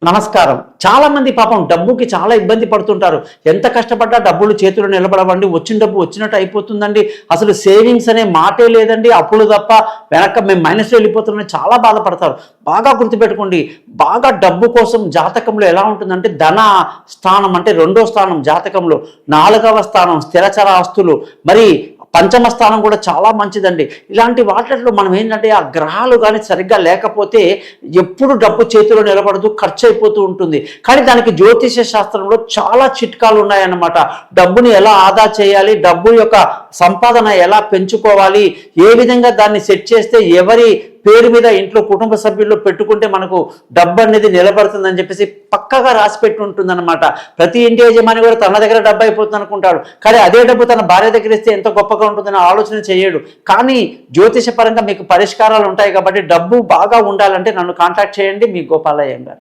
నమస్కారం. చాలామంది పాపం డబ్బుకి చాలా ఇబ్బంది పడుతుంటారు. ఎంత కష్టపడ్డా డబ్బులు చేతిలో నిలబడవండి. వచ్చిన డబ్బు వచ్చినట్టు అయిపోతుందండి. అసలు సేవింగ్స్ అనే మాటే లేదండి. అప్పులు తప్ప వెనక మేము మైనస్‌లో వెళ్ళిపోతున్నామని చాలా బాధపడతారు. బాగా గుర్తుపెట్టుకోండి. బాగా డబ్బు కోసం జాతకంలో ఎలా ఉంటుందంటే ధన స్థానం అంటే రెండో స్థానం జాతకంలో, నాలుగవ స్థానం స్థిరచర ఆస్తులు, మరి పంచమ స్థానం కూడా చాలా మంచిదండి. ఇలాంటి వాటిలో మనం ఏంటంటే ఆ గ్రహాలు కానీ సరిగ్గా లేకపోతే ఎప్పుడు డబ్బు చేతిలో నిలబడదు, ఖర్చు అయిపోతూ ఉంటుంది. కానీ దానికి జ్యోతిష శాస్త్రంలో చాలా చిట్కాలు ఉన్నాయన్నమాట. డబ్బుని ఎలా ఆదా చేయాలి, డబ్బు యొక్క సంపాదన ఎలా పెంచుకోవాలి, ఏ విధంగా దాన్ని సెట్ చేస్తే ఎవరి పేరు మీద ఇంట్లో కుటుంబ సభ్యుల్లో పెట్టుకుంటే మనకు డబ్బు అనేది నిలబడుతుందని చెప్పేసి పక్కగా రాసి పెట్టి ఉంటుందన్నమాట. ప్రతి ఇంటి యజమాని కూడా తన దగ్గర డబ్బు అయిపోతుంది అనుకుంటాడు. కానీ అదే డబ్బు తన భార్య దగ్గర ఇస్తే ఎంత గొప్పగా ఉంటుందని ఆలోచన చేయడు. కానీ జ్యోతిష పరంగా మీకు పరిష్కారాలు ఉంటాయి కాబట్టి డబ్బు బాగా ఉండాలంటే నన్ను కాంటాక్ట్ చేయండి. మీ గోపాలయ్య గారు.